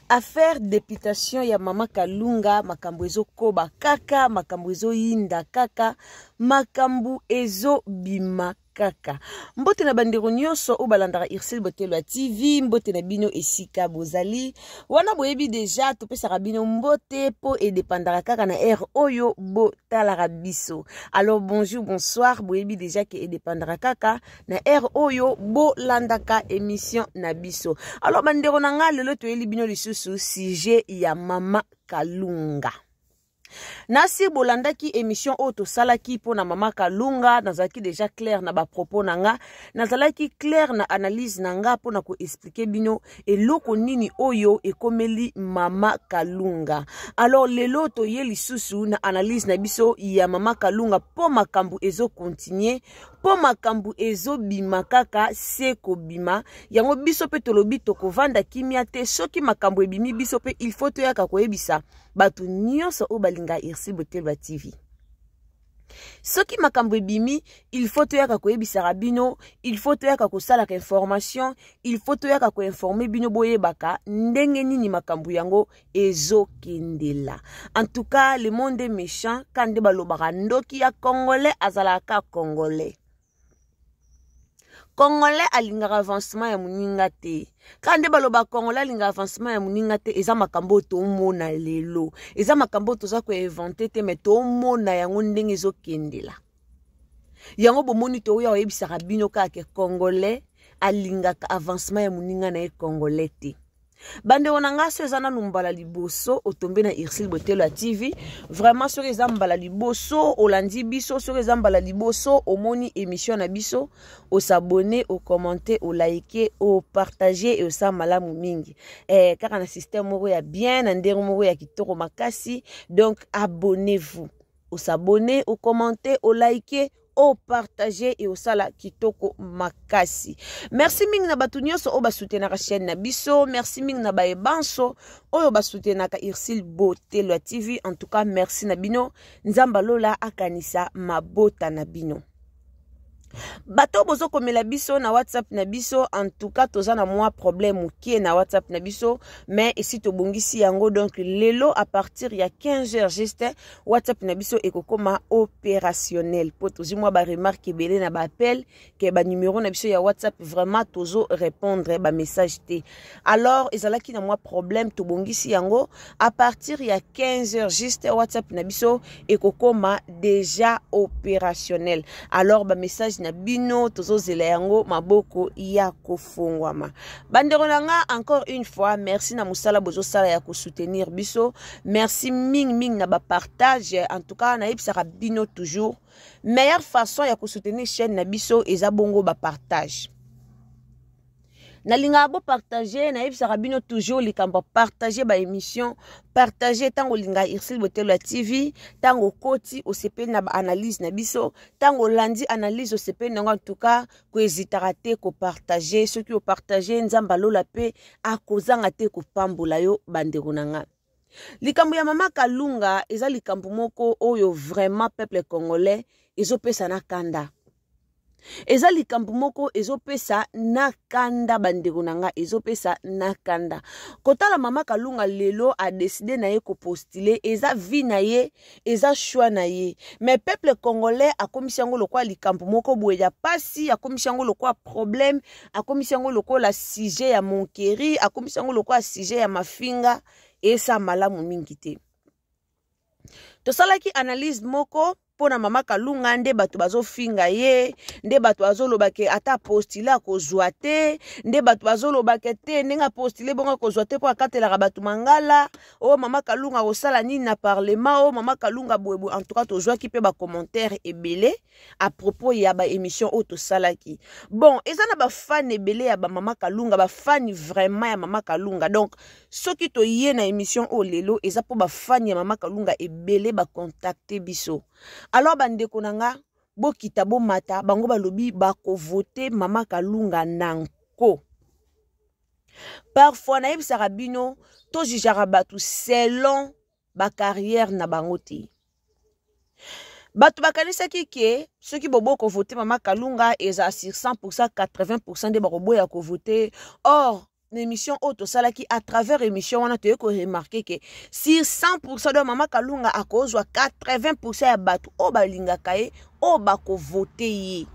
Affaire députation ya Mama Kalunga, makambo ezo koba kaka, makambo ezo yinda kaka, makambo ezo bima kaka. Mbote na bandeko nyonso o balandaka Irsil Botelo TV, mbote na bino esika bozali. Wana boyebi deja topesaka bino mbote po edepandaka kaka na air oyo botalaka biso. Alors bonjour, bonsoir, boyebi deja ke edepandaka kaka na air oyo bolandaka émission na biso. Alors bandeko na nga lelo toyeli bino lisusu sujet ya Mama Kalunga. Nasi bolandaki émission auto salaki po na Mama Kalunga, nazalaki déjà clair na ba propos nanga, nazalaki clair na analyse nanga po na ko expliquer bino eloko nini oyo ekomeli Mama Kalunga. Alors lelo to ye lisusu na analyse na biso ya Mama Kalunga po makambu ezo continuer, po makambu ezo bima kaka seko bima, yango biso pe tolobi tokovanda kimia te, soki makambu ebimi biso pe il faut to yaka koyebisa batu nyonso o balinga Irsil Botelo TV. Soki makambo ebimi, il faut to yaka koyebisa rabino, il faut to yaka kosalaka information, il faut to yaka koinformer bino boyebaka ndenge nini makambo yango ezo kendela. En tout cas, le monde est méchant quand de balobaka ndoki ya Congolais azalaka Congolais. Congolais alingaka avancement ya muninga te. Kande baloba Congolais alingaka avancement ya muninga te, eza makambo to mona lelo. Eza makambo toza ko inventer te, mais to mona yango ndenge ezo kendela. Yango bomoni to ya oyebisaka bino kaka Congolais alingaka avancement ya muninga na Congolais te. Bande onanga sezana numbala liboso otombe na Irsil Botelo TV. Vraiment sur les ambala liboso olandi biso, sur les ambala liboso omoni émission na biso, o s'abonner, o commenter, o liker, o partager et o sa malamu mingi. Car na système moko ya bien, na ndenge moko ya kitoko makasi. Donc abonnez-vous. O s'abonner, o commenter, o liker, o partager et au sala kitoko makasi. Merci ming na batu nyonso o basutenaka chaîne na biso. Merci ming na baebanso oyo basutenaka Irsil Botelo TV. En tout cas, merci na bino. Nzamba lola akanisa mabota na bino. Bato bozo komela biso na WhatsApp na biso. En tout cas, toza na mwa problème qui na WhatsApp na biso, mais ici to bongisi yango. Donc lelo à partir ya 15h juste WhatsApp na biso ekokoma opérationnel. Po tozi mwa ba remarque belé na ba appel ke ba numéro na biso ya WhatsApp vraiment tozo répondre ba message te. Alors ezalaki na mwa problème to bongisi yango à partir ya 15h juste WhatsApp na biso ekokoma déjà opérationnel. Alors ba message na bino tozo zela yango maboko ya kofungwama. Bandeko nanga encore une fois merci na musala bozo sala ya ko soutenir biso. Merci ming na ba partage. En tout cas na yebisaka bino toujours meilleure façon ya ko soutenir chaîne na biso eza bongo ba partage. Nalinga bo partager na yebisaka bino toujours likambo partager ba émission, partager tango linga Irsil Botelo TV, tango koti o sepeli na ba analyse na biso, tango landi analyse o sepeli nango. En tout cas ko hésitera te ko partager, ceux qui o partager nzamba lola pe akozanga te ko pambola yo bandeko nanga. Likambo ya Mama Kalunga eza likambo moko oyo vraiment peuple congolais ezopesa na kanda. Eza likambo moko ezopesa na kanda bandeko nanga, ezopesa na kanda. Kotala Mama Kalunga lelo a décidé na ye ko postuler, eza vie na ye, eza choix na ye. Mais peuple congolais a komisi yango lokwa likambo moko boye ya pasi, a komisi yango lokwa problème, a komisi yango lokwa la sujet ya monkeri, a komisi yango lokwa sujet ya mafinga, esa malamu mingi te. Tosalaki analyse moko pona Mama Kalunga nde batu bazo finga ye, nde batu bazo lobake ata postila ko zoate, nde batu bazo lobake te nenga postile bonga ko zoate po akatela batu mangala. Oh Mama Kalunga osala nini na parlement, oh Mama Kalunga boebo. En tout cas to joa ki pe ba commentaire ebele à propos ya ba émission auto salaki. Bon, ezana ba fan ebele ya ba Mama Kalunga, ba fan vraiment ya Mama Kalunga. Donc soki to yé na émission o lelo eza po ba fan ya Mama Kalunga ebele ba contacter biso. Alors bandeko nanga bokita bo mata bango balobi bako voter Mama Kalunga nanko. Parfois na yebisaka bino to jijaka batu selon ba carrière na bango te. Bato bakanisaki ke ceux qui bobo ko voter Mama Kalunga eza sur 100% 80% de barobo ya ko voter. Or l'émission auto salaki à travers émission on a te ko remarquer que sur 100% de Mama Kalunga a kozwa 80% ya bato o balinga kaye o bako voter ye.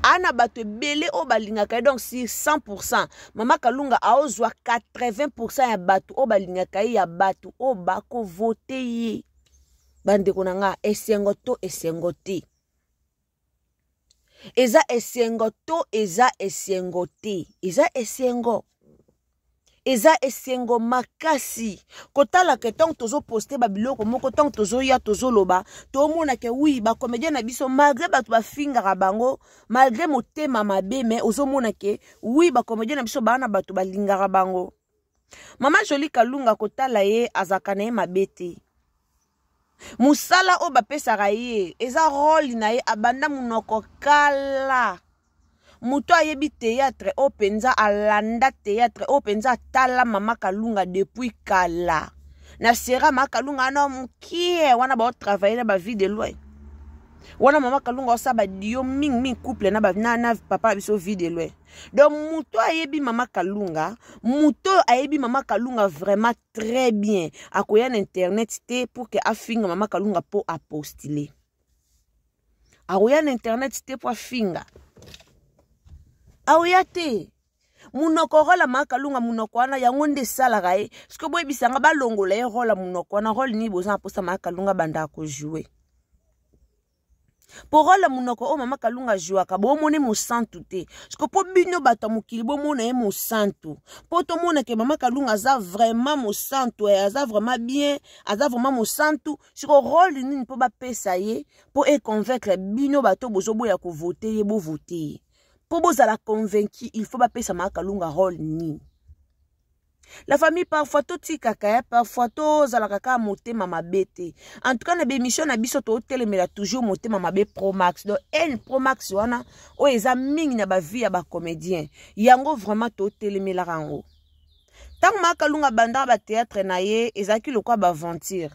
Ana bato belé o balinga kaye donc sur 100% Mama Kalunga a ozwa 80% ya bato o balinga kaye ya bato o bako voter ye. Bande konanga esengo to esengo te. Eza esengo to eza esengo te. Eza esengo. Eza esengo makasi. Kotala ke tong tozo poste babiloko moko tong tozo ya tozo loba. To mona ke oui ba comédien na biso malgré batu ba finga rabango malgré motema mabe mais ozo mona ke oui ba comédien na biso bana batu ba linga rabango. Mama Jolie Kalunga kotala ye azakana ye mabete. Musala o bapesaka ye eza rôle na ye abanda munoko kala. Muto ayebi théâtre o penza alanda théâtre o penza tala Mama Kalunga depuis kala. Na sera Mama Kalunga na mukie wana ba travailler na ba vie de loin. Wana Mama Kalunga osaba dio ming couple na ba na papa biso vie de loin. Donc muto ayebi Mama Kalunga, muto ayebi Mama Kalunga vraiment très bien. Akoya na internet te pour que afinga Mama Kalunga po apostiller. Akoya na internet te pour afinga. Aoya te. Munoko rola Mama Kalunga munoko wana yango nde sala gae. Siko boy bisanga balongola ye rola munoko wana role ni boza posta Mama Kalunga banda ko jouer. Pour la munoko o Mama Kalunga jouaka bo mone mo santu te. Siko po bino bato mukili bo mona e mo santu. Po to mona ke Mama Kalunga za vraiment mo santu e aza vraiment bien, aza vraiment mo santu. Siko role ni po ba pesa ye po e convaincre bino bato bozo boya ko voter ye bo voter. Po boza la convaincu, il faut ba pesa Mama Kalunga role ni. La famille parfois tout kaka parfois tout za la kaka motema mabete. En tout cas na bémission na biso to telemela toujours motema mabe Pro Max. Donc N Pro Max wana o eza mingi na ba vie ya ba comédien. Yango vraiment to telemela rango. Tant Mama Kalunga banda ba théâtre na ye ezaki lokwa ba aventure.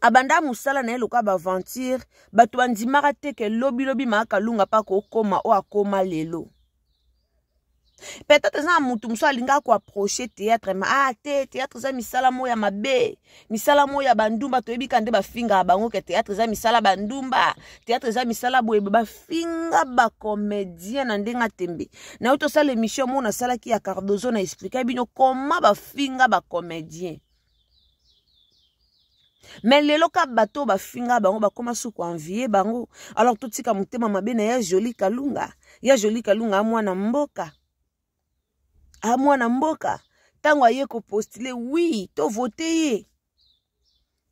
Abanda musala na ye lokwa ba aventure, bato bandimaka te ke lobi Mama Kalunga pa ko koma o akoma lelo. Peut-être ça mutu muso alinga ko approcher théâtre mais théâtre za misala moya mabe misala moya bandumba to ebika nde ba finga bango ke théâtre za misala bandumba théâtre za misala boye ba finga ba comédien na ndenga tembe na auto sala émission mona sala ki ya Cardozo na expliquer bino comment ba finga ba comédien mais lelo ka bato ba finga bango ba koma su ko envier bango alors tout tika mutema mabe na ya Jolie Kalunga mwana mboka a mwana mboka tango aye ko postuler oui to voter ye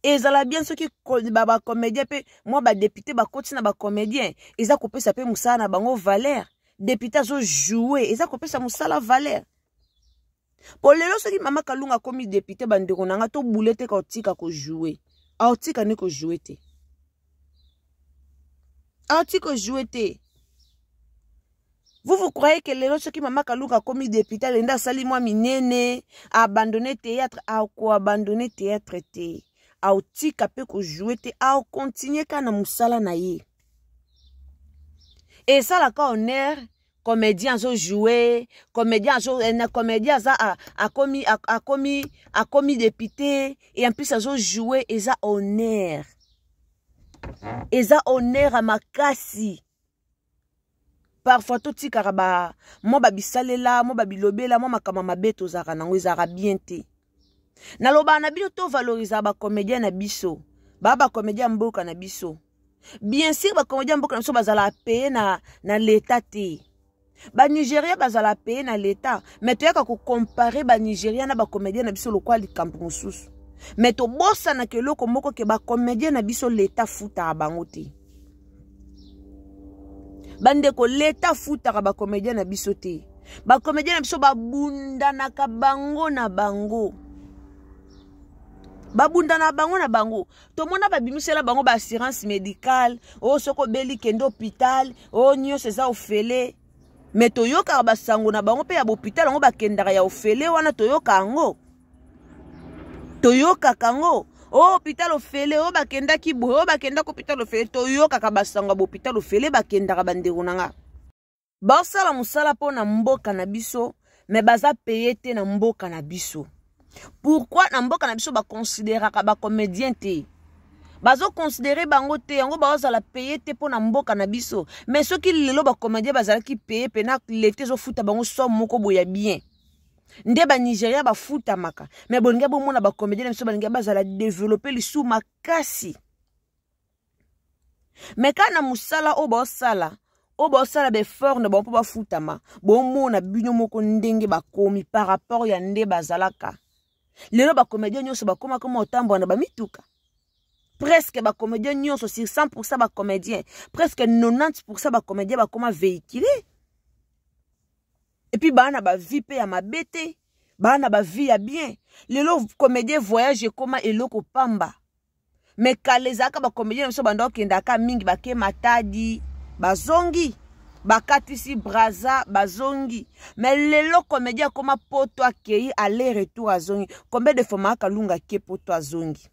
ezala bien ceux qui ba comédien pe moi ba député ba koti na ba comédien eza ko pesa pe musala na bango valeur député zo jouer eza ko pesa musala valeur pour lelo ceux qui Mama Kalunga komi député bandeko nanga to boulete ka otika ko jouer a otika ne ko jouer te a otika ko jouer te. Vous croyez que les gens qui Mama Kalunga comme député l'enda sali moi minene a abandonné théâtre a ko abandonné théâtre te a otika pe ko jouer te a continuer kana musala na ye et ça la ka honneur comédien zo jouer comédien zo na comédien za a commis député et en plus zo jouer et ça honneur à makasi. Parfois tout ti karaba mo babisalela mo babilobela mo makama mabeto zaka nango ezaka bien te na loba na bino to valoriser ba comédien na biso ba comédien mboka na biso bien sûr ba comédien mboka na biso bazala payer na l'état te ba Nigeria bazala payer na l'état mais to yaka ko comparer ba Nigeria na ba comédien na biso lokwa likambo mosusu mais to bossa na ke loko moko ke ba comédien na biso l'état futa bango te. Bande ko leta futaka ba comédien na biso te. Ba comédien na biso babunda na bango na bango. Babunda na bango. To mona ba bimisela bango ba assurance médicale, o soko beli kendo hôpital, o nyo seza ofele. Mais to yoka ba sango na bango pe ya hôpital ngo ba kendaka ya ofele wana to yoka ngo. To yoka kango. Oh hôpital ofele oh bakenda ki boye oh bakenda ko hôpital ofele to yo kaka basanga bo hôpital ofele bakenda ka bandeko nanga basala musala po na mboka na biso mais baza paye te na mboka na biso. Pourquoi na mboka na biso ba considérer ka ba comédien te bazo considérer bango te yango baza la paye te po na mboka na biso mais soki lelo ba comédien bazala ki paye pena l'été zo futa bango so moko boya bien nde ba Nigeria ba futa maka mais bolinga bo mona ba comédien biso balinga bazala développer lisu makasi mais kana musala o ba sala be fort ne bon po ba futa ma bo mona bino moko ndenge ba komi par rapport ya nde bazalaka lelo ba comédien nyonso ba koma comme otambo na ba mituka presque ba comédien nyonso sur 100% ba comédien presque 90% ba comédien ba koma véhiculer. Et puis bana ba vie pe ya mabete bana ba vie ya bien lelo comédien voyage koma eloko pamba mais kalezaka ba comédien so bando kendaka mingi bake matadi bazongi bakatisi braza bazongi mais lelo comédien koma poto akei aller retour azongi combien de fois makalunga ke poto azongi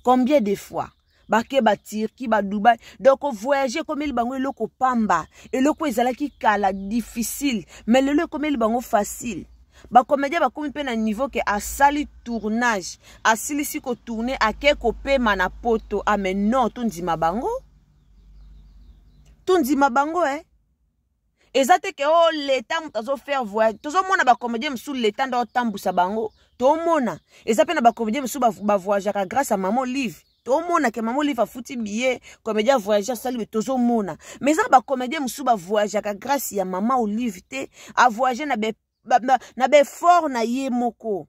combien de fois bake ba Turquie ba Dubaï donc voyager comme il bango eloko pamba eloko ezalaki kala difficile mais lelo comme il bango facile ba comédien ba komi pe na niveau que asali tournage asilisi ko tourner akeko pema na poto ah mais non tundima bango ezate ke oh l'état mutazo faire voyage tozo mona ba comédien msou l'état ndo tambusa bango to mona ezape na ba comédien msou ba voyager grâce à maman Liv to mona ke maman Liv a fouti billet comédien voyager sali tozo mona mais ça ba comédien msou ba voyager grâce ya maman Olive te a voyager na be fort na ye moko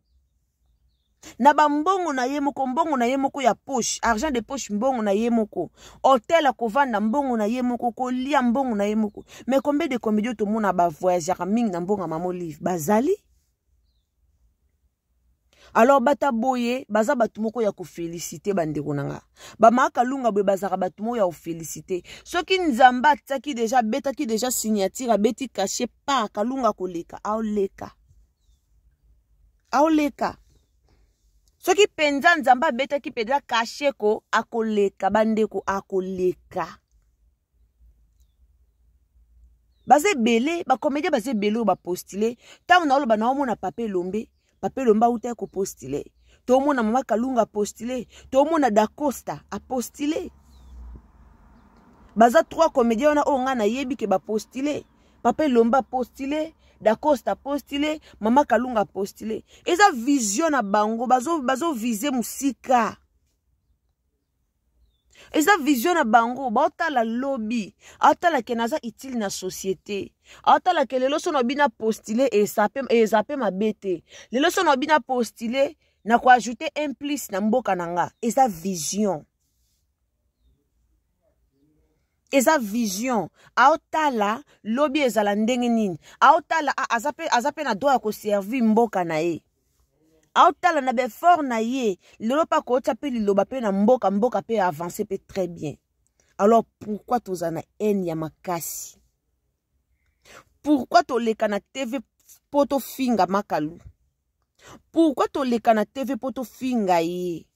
na ba mbongo na ye moko mbongo na ye moko ya poche argent de poche mbongo na ye moko hôtel akovanda mbongo na ye moko kolia mbongo na ye moko mais combien de comédiens to mona ba voyager mingi na mbongo maman Olive bazali alors bata boye baza batu moko ya ko féliciter bandeko nanga ba makalunga boye bazaka batu moko ya ko féliciter soki nzamba tsaki déjà betaki déjà signature abeti caché pa kalunga koleka aoleka soki penza nzamba betaki peda caché ko akoleka bandeko akoleka baze belé ba comédien baze belé ba postuler tant na loba na omona papier lombe uta ko postuler to mona mama kalunga postuler to mona Da Costa a postuler baza 3 comédiens na onga na yebi ke ba postuler papier lomba postuler Da Costa postuler mama kalunga postuler eza vision na bango bazo viser musika eza vision na bango baota la lobby atala ke naza utile na société atala ke lelo sono bina postuler et zape mabete lelo sono bina postuler na ko ajouter un plus na mboka nanga eza vision aotala lobby ezala ndenge nini aotala azape na droit ko servir mboka na ye aotala na be fort na ye lelo pa ko tape liloba pe na mboka pe avancer pe très bien. Alors pourquoi tozana en ya makasi pourquoi toleka na TV poto finga makalu pourquoi toleka na TV poto finga ye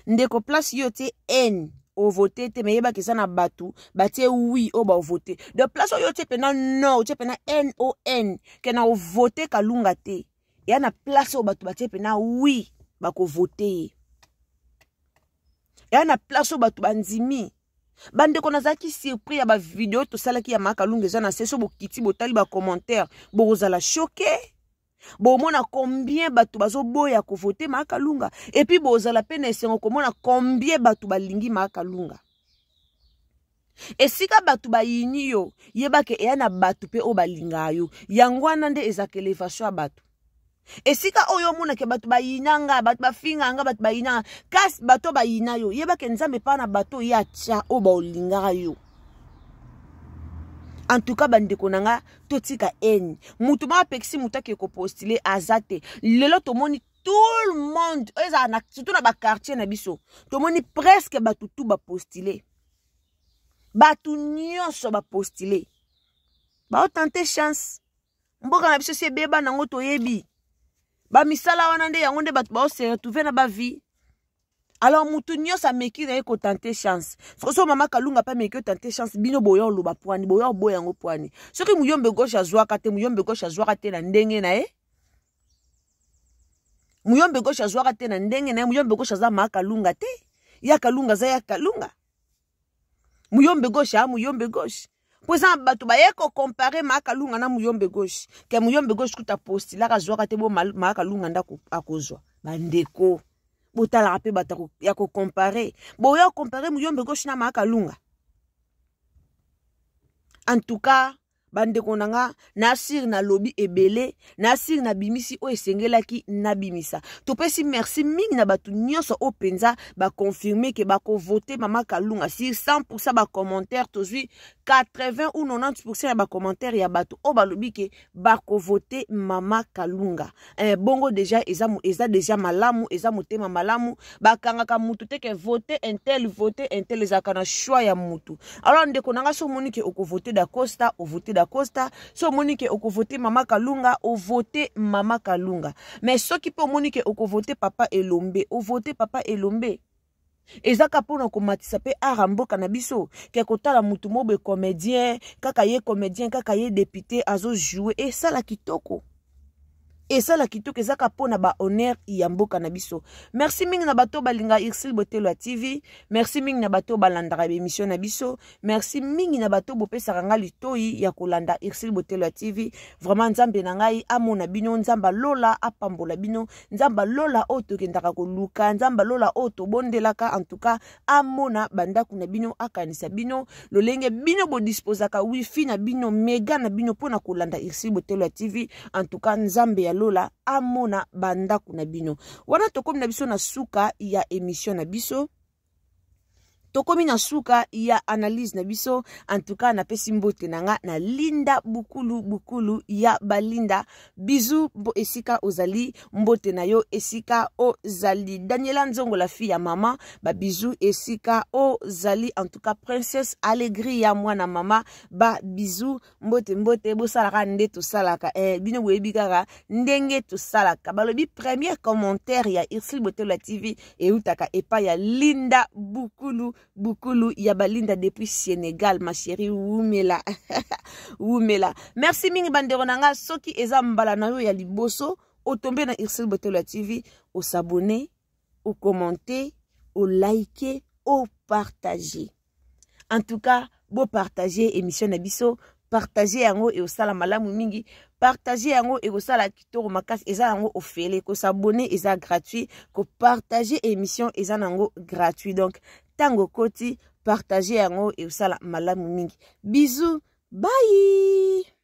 ndeko place yo te en o voter te meyeba ke sana batu batie oui o ba voter de place yo te pena non te pena NON ke na o voter kalunga te ya na place o batu batie pena oui bako voter ya na place o batu bandimi bande ko nazaki surpris ya ba vidéo to salaki ya makalunga za na seso bokiti botali ba commentaire bozala choqué bomona combien batu bazo boya ko voter makalunga et puis bozala pene esengo komona combien batu balingi makalunga esika batu bayini yo yebake ya na batu pe o balinga yo yangwana nde ezaka elevation ya batu esika oyo mona ke batu bayinanga batu bafinganga batu bayinanga kasi batu bayina yo yebake nzambe pa na batu ya tia o ba olinga yo. En tout cas bandeko nanga totika eni mutu ma pexi mutaki ko postuler azate lelo to moni tout le monde eza na surtout na ba quartier na biso to moni presque batu tout ba postuler batu nyonso ba postuler ba tenter chance mboka na biso se beba nango to yebi Ba misala wana nde yango nde bato ba se retrouver na ba vie. Alors mutu nyonso ameki na ye ko tenter chance. So mama Kalunga pa meki tenter chance bino boyo loba poani boyo boyango poani. Soki muyombe gauche azwaka te muyombe gauche azwaka te na ndenge na ye. Muyombe gauche azwaka te na ndenge na ye muyombe gauche aza mama Kalunga te. Ya Kalunga za ya Kalunga. Muyombe gauche a muyombe gauche. Pour ça bato ba ye ko comparer mama Kalunga na muyombe gauche. Ke muyombe gauche kuta postila ka zwaka te bo mama Kalunga ndako akozwa. Bandeko. Botala rape batako ya ko comparer. Bo ya comparer muyombe gauche na mama Kalunga. En tout cas, bande konanga nasir na lobby ebele, nasir na bimisi o esengelaki na bimisa. Topesi merci mingi na batu nyonso o penza ba confirmer que ba ko voter mama Kalunga sur 100% ba commentaire tozui 80 ou 90% ya ba commentaire ya batu o ba lobby ke ba ko voter mama Kalunga. Bongo déjà eza déjà malamu, eza motema malamu, ba kangaka mutu te ke voter intel ezaka na choix ya mutu. Alors ndeko nanga so monique oko voter da Costa, o voter da Costa, so monique oko voter mama Kalunga, o voter mama Kalunga. Mais so qui peut monique oko voter papa Elombe, o voter papa Elombe. Ezaka pona ko matisa pe aramboka na biso ke kotala mutu mobe comédien, kaka ye comédien, kaka ye député azo jouer et ça la kitoko. Et ça la kitoko ezaka pona ba honneur yamboka na biso. Merci mingi na bato balinga Irsil Botelo TV. Merci mingi na bato balandaka émission na biso. Merci mingi na bato bopesaka nga litoi ya kolanda Irsil Botelo TV. Vraiment nzambe na ngai amona bino, nzamba lola apambola bino, nzamba lola oto kendaka koluka, nzamba lola oto bondelaka, en tout cas amona bandaku na bino akanisa bino, lolenge bino bo disposaka wifi na bino mega na bino pona kolanda Irsil Botelo TV. En tout cas nzambe ya lola amona bandaku na bino. Wana tokomi na biso na suka ya émission na biso. Tokomi na suka ya analyse na biso. En tout cas na pesi mbote nanga na Linda Bukulu ya balinda. Bisous bo esika ozali, mbote na yo esika ozali. Daniela Nzongo la fille ya mama, ba bisous esika ozali. En tout cas princesse Allegri ya mwana mama, ba bisous mbote bo salaka nde to salaka bino boyebi kaka ndenge to salaka. Balobi premier commentaire ya Irsil Botelo TV e utaka epa ya Linda Bukulu ya balinda depuis Sénégal, ma chérie Wumela. Wumela. Merci mingi bandero nanga soki eza mbala na yo ya liboso, otombe na Irsil Botelo TV, o s'abonner, o commenter, o liker, o partager. En tout cas, bo partager émission na biso, partager yango e osala malamu mingi, partager yango e osala kitoko makasi eza yango ofele, ko s'abonner eza gratuit, ko partager émission eza nango gratuit. Donc tango koti partager yango e osala malamu mingi. Bisous, bye.